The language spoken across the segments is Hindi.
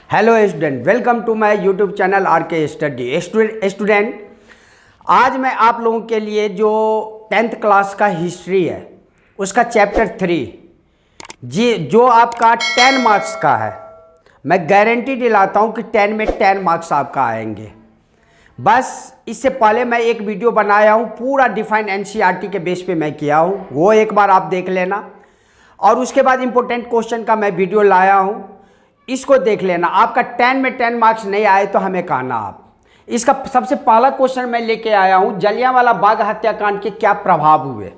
Hello student, welcome to my YouTube channel R K study. Student, आज मैं आप लोगों के लिए जो 10th क्लास का हिस्ट्री है उसका चैप्टर 3 जी जो आपका 10 मार्क्स का है। मैं गारंटी दिलाता हूँ कि 10 में 10 मार्क्स आपका आएंगे। बस इससे पहले मैं एक वीडियो बनाया हूँ, पूरा डिफाइन एनसीईआरटी के बेस पे मैं किया हूँ, वो एक बार आप देख लेना। और उसके बाद इंपॉर्टेंट क्वेश्चन का मैं वीडियो लाया हूँ, इसको देख लेना। आपका 10 में 10 मार्क्स नहीं आए तो हमें कहना आप। इसका सबसे पहला क्वेश्चन मैं लेके आया हूँ, जलियांवाला बाग हत्याकांड के क्या प्रभाव हुए।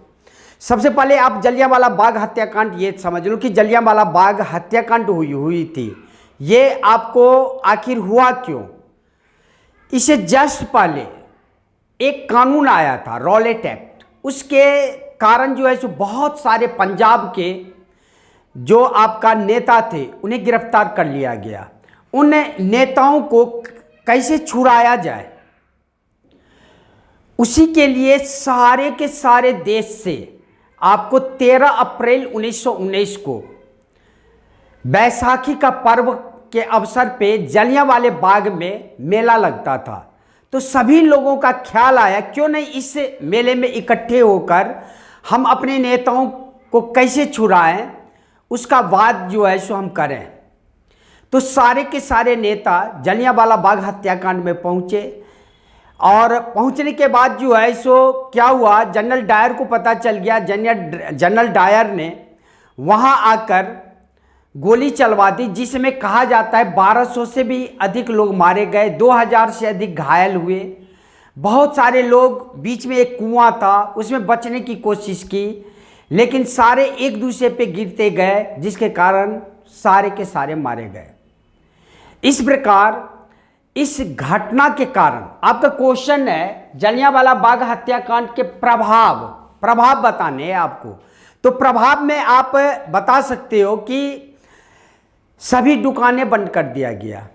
सबसे पहले आप जलियांवाला बाग हत्याकांड ये समझ लो कि जलियांवाला बाग हत्याकांड हुई थी, ये आपको आखिर हुआ क्यों। इससे जस्ट पहले एक कानून आया था, रॉलेट एक्ट, उसके कारण जो है सो बहुत सारे पंजाब के जो आपका नेता थे उन्हें गिरफ्तार कर लिया गया। उन नेताओं को कैसे छुड़ाया जाए, उसी के लिए सारे के सारे देश से आपको 13 अप्रैल 1919 को बैसाखी का पर्व के अवसर पे जलियांवाले बाग में मेला लगता था। तो सभी लोगों का ख्याल आया क्यों नहीं इस मेले में इकट्ठे होकर हम अपने नेताओं को कैसे छुड़ाएं, उसका वाद जो है सो हम करें। तो सारे के सारे नेता जलियांवाला बाग हत्याकांड में पहुंचे और पहुंचने के बाद जो है सो क्या हुआ, जनरल डायर को पता चल गया। जनरल डायर ने वहां आकर गोली चलवा दी, जिसमें कहा जाता है 1200 से भी अधिक लोग मारे गए, 2000 से अधिक घायल हुए। बहुत सारे लोग, बीच में एक कुआं था उसमें बचने की कोशिश की, लेकिन सारे एक दूसरे पे गिरते गए, जिसके कारण सारे के सारे मारे गए। इस प्रकार इस घटना के कारण आपका क्वेश्चन है जलियांवाला बाग हत्याकांड के प्रभाव बताने हैं आपको। तो प्रभाव में आप बता सकते हो कि सभी दुकानें बंद कर दिया गया।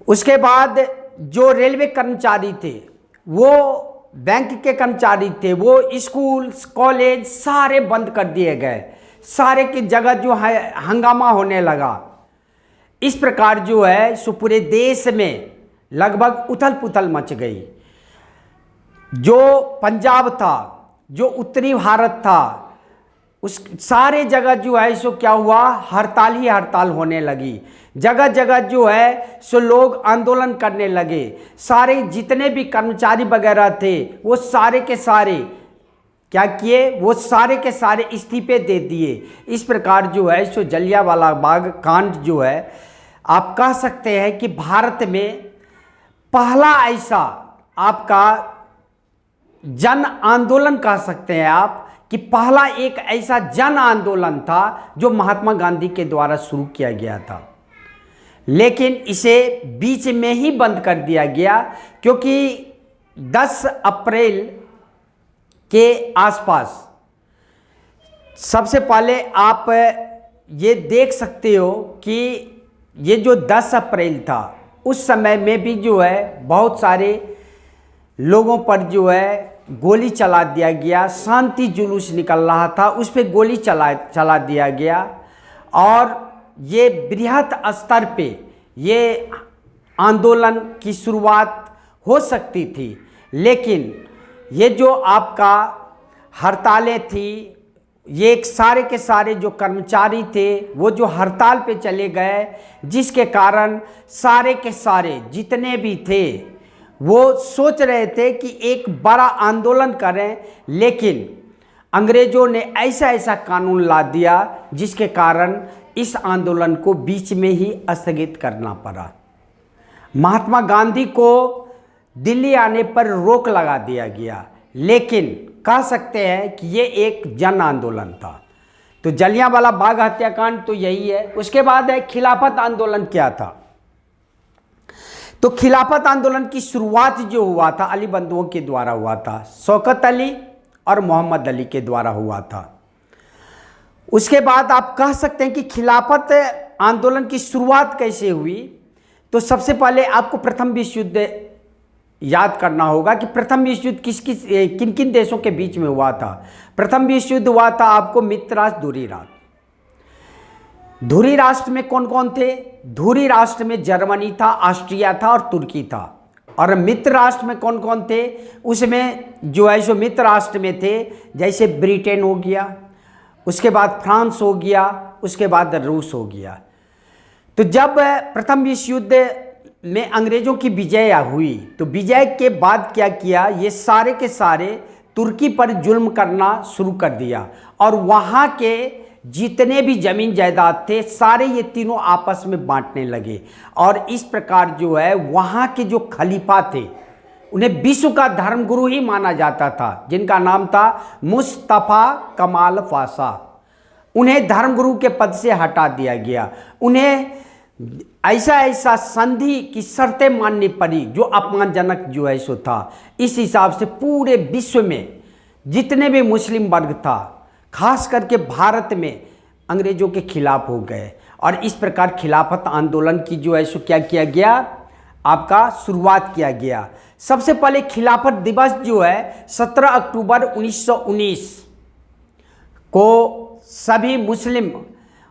उसके बाद जो रेलवे कर्मचारी थे, वो बैंक के कर्मचारी थे, वो स्कूल कॉलेज सारे बंद कर दिए गए। सारे की जगह जो है हंगामा होने लगा। इस प्रकार जो है सो पूरे देश में लगभग उथल पुथल मच गई। जो पंजाब था, जो उत्तरी भारत था, उस सारे जगह जो है सो क्या हुआ, हड़ताल ही हड़ताल होने लगी। जगह जगह जो है सो लोग आंदोलन करने लगे। सारे जितने भी कर्मचारी वगैरह थे वो सारे के सारे क्या किए, वो सारे के सारे इस्तीफे दे दिए। इस प्रकार जो है सो जलियांवाला बाग कांड जो है आप कह सकते हैं कि भारत में पहला ऐसा आपका जन आंदोलन कह सकते हैं आप, कि पहला एक ऐसा जन आंदोलन था जो महात्मा गांधी के द्वारा शुरू किया गया था। लेकिन इसे बीच में ही बंद कर दिया गया, क्योंकि 10 अप्रैल के आसपास सबसे पहले आप ये देख सकते हो कि ये जो 10 अप्रैल था उस समय में भी जो है बहुत सारे लोगों पर जो है गोली चला दिया गया। शांति जुलूस निकल रहा था, उस पर गोली चला दिया गया। और ये बृहत स्तर पे ये आंदोलन की शुरुआत हो सकती थी, लेकिन ये जो आपका हड़तालें थी, ये सारे के सारे जो कर्मचारी थे वो जो हड़ताल पे चले गए, जिसके कारण सारे के सारे जितने भी थे वो सोच रहे थे कि एक बड़ा आंदोलन करें, लेकिन अंग्रेजों ने ऐसा कानून ला दिया जिसके कारण इस आंदोलन को बीच में ही स्थगित करना पड़ा। महात्मा गांधी को दिल्ली आने पर रोक लगा दिया गया, लेकिन कह सकते हैं कि ये एक जन आंदोलन था। तो जलियांवाला बाग हत्याकांड तो यही है। उसके बाद है खिलाफत आंदोलन क्या था। तो खिलाफत आंदोलन की शुरुआत जो हुआ था अली बंधुओं के द्वारा हुआ था, शौकत अली और मोहम्मद अली के द्वारा हुआ था। उसके बाद आप कह सकते हैं कि खिलाफत आंदोलन की शुरुआत कैसे हुई। तो सबसे पहले आपको प्रथम विश्व युद्ध याद करना होगा कि प्रथम विश्व युद्ध किन किन देशों के बीच में हुआ था। प्रथम विश्व युद्ध हुआ था आपको मित्रराष्ट्र दूरी रात। धुरी राष्ट्र में कौन कौन थे? धुरी राष्ट्र में जर्मनी था, ऑस्ट्रिया था और तुर्की था। और मित्र राष्ट्र में कौन कौन थे? उसमें जो है सो मित्र राष्ट्र में थे जैसे ब्रिटेन हो गया, उसके बाद फ्रांस हो गया, उसके बाद रूस हो गया। तो जब प्रथम विश्व युद्ध में अंग्रेजों की विजय हुई तो विजय के बाद क्या किया, ये सारे के सारे तुर्की पर जुल्म करना शुरू कर दिया और वहाँ के जितने भी जमीन जायदाद थे सारे ये तीनों आपस में बांटने लगे। और इस प्रकार जो है वहाँ के जो खलीफा थे उन्हें विश्व का धर्मगुरु ही माना जाता था, जिनका नाम था मुस्तफ़ा कमाल पाशा। उन्हें धर्मगुरु के पद से हटा दिया गया। उन्हें ऐसा संधि की शर्तें माननी पड़ी जो अपमानजनक जो है सो था। इस हिसाब से पूरे विश्व में जितने भी मुस्लिम वर्ग था, खास करके भारत में, अंग्रेजों के खिलाफ हो गए। और इस प्रकार खिलाफत आंदोलन की जो है सो क्या किया गया, आपका शुरुआत किया गया। सबसे पहले खिलाफत दिवस जो है 17 अक्टूबर 1919 को सभी मुस्लिम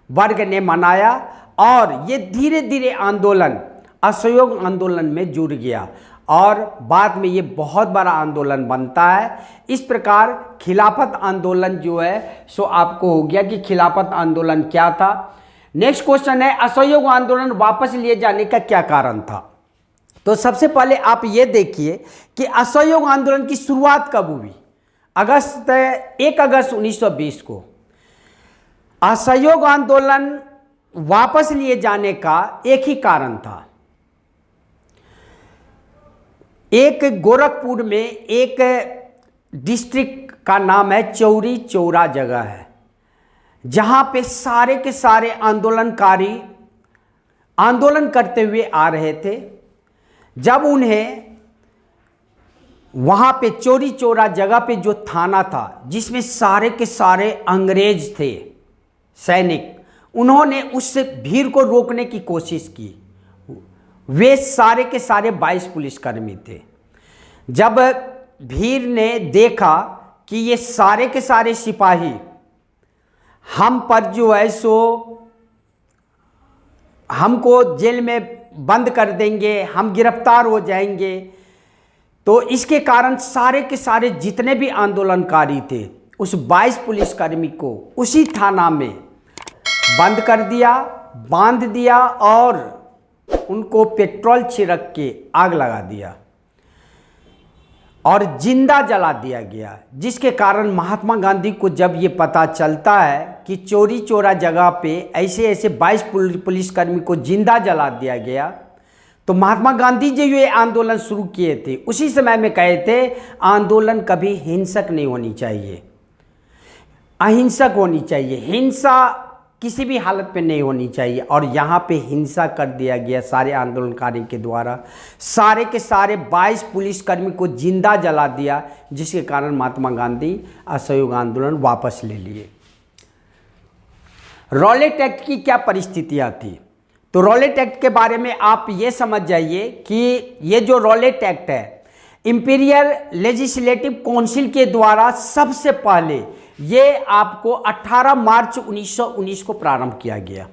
वर्ग ने मनाया और ये धीरे धीरे आंदोलन असहयोग आंदोलन में जुड़ गया और बाद में ये बहुत बड़ा आंदोलन बनता है। इस प्रकार खिलाफत आंदोलन जो है सो आपको हो गया कि खिलाफत आंदोलन क्या था। नेक्स्ट क्वेश्चन है, असहयोग आंदोलन वापस लिए जाने का क्या कारण था? तो सबसे पहले आप ये देखिए कि असहयोग आंदोलन की शुरुआत कब हुई? 1 अगस्त 1920 को। असहयोग आंदोलन वापस लिए जाने का एक ही कारण था। एक गोरखपुर में एक डिस्ट्रिक्ट का नाम है चौरी चौरा जगह है, जहां पे सारे के सारे आंदोलनकारी आंदोलन करते हुए आ रहे थे। जब उन्हें वहां पे चौरी चौरा जगह पे जो थाना था जिसमें सारे के सारे अंग्रेज थे सैनिक, उन्होंने उस भीड़ को रोकने की कोशिश की। वे सारे के सारे 22 पुलिसकर्मी थे। जब भीड़ ने देखा कि ये सारे के सारे सिपाही हम पर जो है सो हमको जेल में बंद कर देंगे, हम गिरफ्तार हो जाएंगे, तो इसके कारण सारे के सारे जितने भी आंदोलनकारी थे उस 22 पुलिसकर्मी को उसी थाना में बंद कर दिया, बांध दिया और उनको पेट्रोल छिड़क के आग लगा दिया और जिंदा जला दिया गया। जिसके कारण महात्मा गांधी को जब ये पता चलता है कि चौरी चौरा जगह पे ऐसे ऐसे 22 पुलिसकर्मी को जिंदा जला दिया गया, तो महात्मा गांधी जी ये आंदोलन शुरू किए थे उसी समय में कहे थे आंदोलन कभी हिंसक नहीं होनी चाहिए, अहिंसक होनी चाहिए, हिंसा किसी भी हालत पे नहीं होनी चाहिए। और यहाँ पे हिंसा कर दिया गया सारे आंदोलनकारी के द्वारा। सारे के सारे 22 पुलिसकर्मी को जिंदा जला दिया, जिसके कारण महात्मा गांधी असहयोग आंदोलन वापस ले लिए। रॉलेट एक्ट की क्या परिस्थितियाँ थी? तो रॉलेट एक्ट के बारे में आप ये समझ जाइए कि ये जो रॉलेट एक्ट है इंपीरियल लेजिस्लेटिव काउंसिल के द्वारा सबसे पहले ये आपको 18 मार्च 1919 को प्रारंभ किया गया।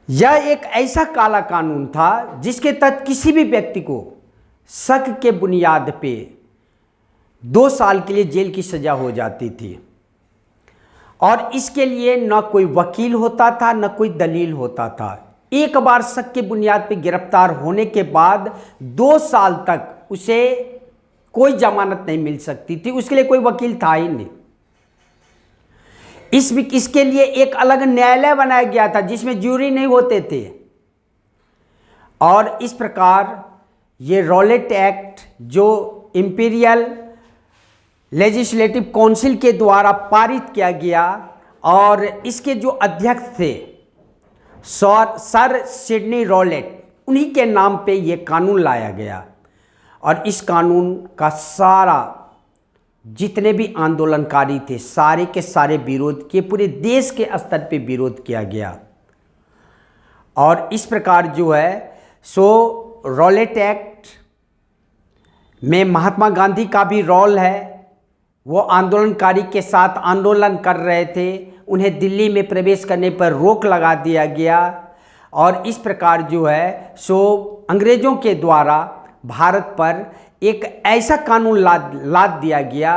यह एक ऐसा काला कानून था जिसके तहत किसी भी व्यक्ति को शक के बुनियाद पे 2 साल के लिए जेल की सजा हो जाती थी और इसके लिए न कोई वकील होता था न कोई दलील होता था। एक बार शक के बुनियाद पे गिरफ्तार होने के बाद 2 साल तक उसे कोई जमानत नहीं मिल सकती थी, उसके लिए कोई वकील था ही नहीं। इसके लिए एक अलग न्यायालय बनाया गया था जिसमें ज्यूरी नहीं होते थे। और इस प्रकार ये रॉलेट एक्ट जो इंपीरियल लेजिस्लेटिव काउंसिल के द्वारा पारित किया गया और इसके जो अध्यक्ष थे सर सिडनी रॉलेट, उन्हीं के नाम पे ये कानून लाया गया। और इस कानून का सारा जितने भी आंदोलनकारी थे सारे के सारे विरोध किए, पूरे देश के स्तर पे विरोध किया गया। और इस प्रकार जो है सो रॉलेट एक्ट में महात्मा गांधी का भी रोल है, वो आंदोलनकारी के साथ आंदोलन कर रहे थे, उन्हें दिल्ली में प्रवेश करने पर रोक लगा दिया गया। और इस प्रकार जो है सो अंग्रेज़ों के द्वारा भारत पर एक ऐसा कानून लाद दिया गया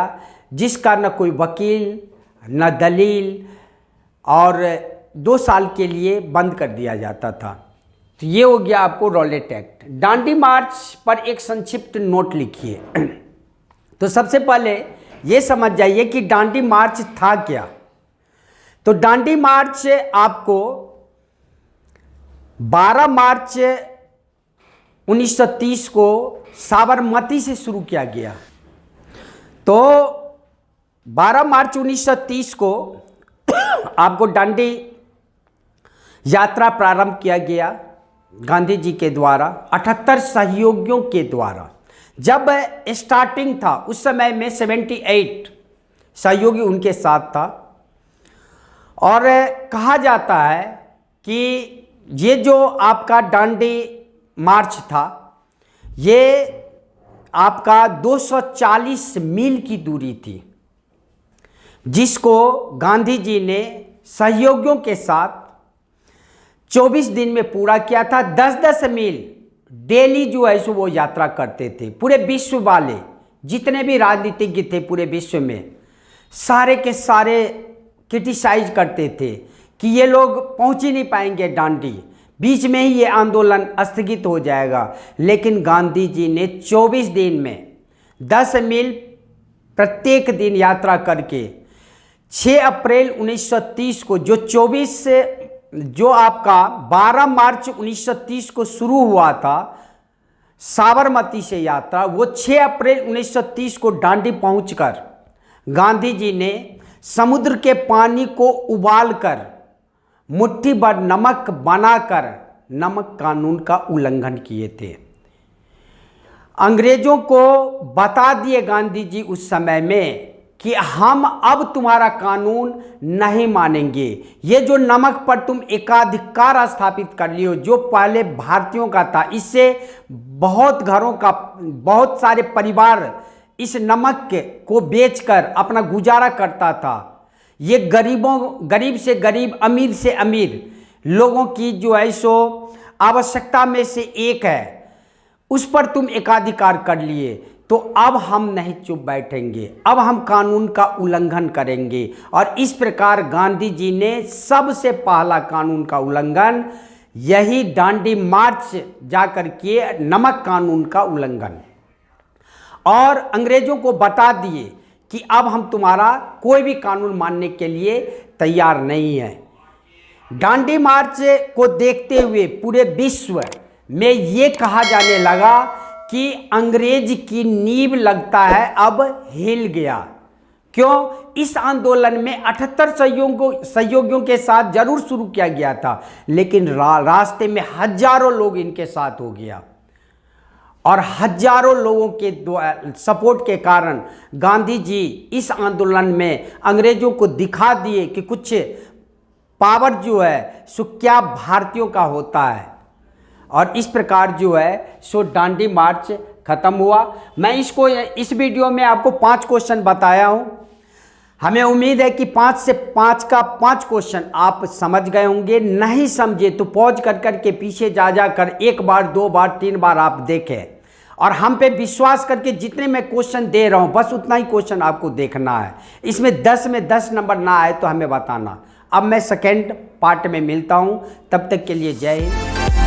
जिसका न कोई वकील न दलील, और 2 साल के लिए बंद कर दिया जाता था। तो ये हो गया आपको रॉलेट एक्ट। दांडी मार्च पर एक संक्षिप्त नोट लिखिए। तो सबसे पहले ये समझ जाइए कि दांडी मार्च था क्या। तो दांडी मार्च आपको 12 मार्च 1930 को साबरमती से शुरू किया गया। तो 12 मार्च 1930 को आपको दांडी यात्रा प्रारंभ किया गया गांधी जी के द्वारा 78 सहयोगियों के द्वारा। जब स्टार्टिंग था उस समय में 78 सहयोगी उनके साथ था। और कहा जाता है कि ये जो आपका दांडी मार्च था ये आपका 240 मील की दूरी थी, जिसको गांधी जी ने सहयोगियों के साथ 24 दिन में पूरा किया था। 10-10 मील डेली जो है सो वो यात्रा करते थे। पूरे विश्व वाले जितने भी राजनीतिज्ञ थे पूरे विश्व में, सारे के सारे क्रिटिसाइज करते थे कि ये लोग पहुंच ही नहीं पाएंगे दांडी, बीच में ही ये आंदोलन स्थगित हो जाएगा। लेकिन गांधी जी ने 24 दिन में 10 मील प्रत्येक दिन यात्रा करके 6 अप्रैल 1930 को जो आपका 12 मार्च 1930 को शुरू हुआ था साबरमती से यात्रा, वो 6 अप्रैल 1930 को दांडी पहुंचकर गांधी जी ने समुद्र के पानी को उबालकर मुट्ठी भर नमक बनाकर नमक कानून का उल्लंघन किए थे। अंग्रेजों को बता दिए गांधी जी उस समय में कि हम अब तुम्हारा कानून नहीं मानेंगे। ये जो नमक पर तुम एकाधिकार स्थापित कर लियो जो पहले भारतीयों का था, इससे बहुत घरों का, बहुत सारे परिवार इस नमक को बेचकर अपना गुजारा करता था। ये गरीब से गरीब, अमीर से अमीर लोगों की जो है सो आवश्यकता में से एक है, उस पर तुम एकाधिकार कर लिए। तो अब हम नहीं चुप बैठेंगे, अब हम कानून का उल्लंघन करेंगे। और इस प्रकार गांधी जी ने सबसे पहला कानून का उल्लंघन यही दांडी मार्च जाकर किए, नमक कानून का उल्लंघन। और अंग्रेजों को बता दिए कि अब हम तुम्हारा कोई भी कानून मानने के लिए तैयार नहीं है। दांडी मार्च को देखते हुए पूरे विश्व में ये कहा जाने लगा कि अंग्रेज की नींव लगता है अब हिल गया। क्यों? इस आंदोलन में 78 सहयोगियों के साथ जरूर शुरू किया गया था, लेकिन रास्ते में हजारों लोग इनके साथ हो गया। और हजारों लोगों के सपोर्ट के कारण गांधी जी इस आंदोलन में अंग्रेजों को दिखा दिए कि कुछ पावर जो है सो क्या भारतीयों का होता है। और इस प्रकार जो है सो दांडी मार्च खत्म हुआ। मैं इस वीडियो में आपको 5 क्वेश्चन बताया हूं। हमें उम्मीद है कि 5 से 5 का 5 क्वेश्चन आप समझ गए होंगे। नहीं समझे तो पॉज कर के पीछे जा कर 1 बार 2 बार 3 बार आप देखें, और हम पे विश्वास करके जितने मैं क्वेश्चन दे रहा हूं बस उतना ही क्वेश्चन आपको देखना है। इसमें 10 में 10 नंबर ना आए तो हमें बताना। अब मैं सेकेंड पार्ट में मिलता हूं, तब तक के लिए जय हिंद।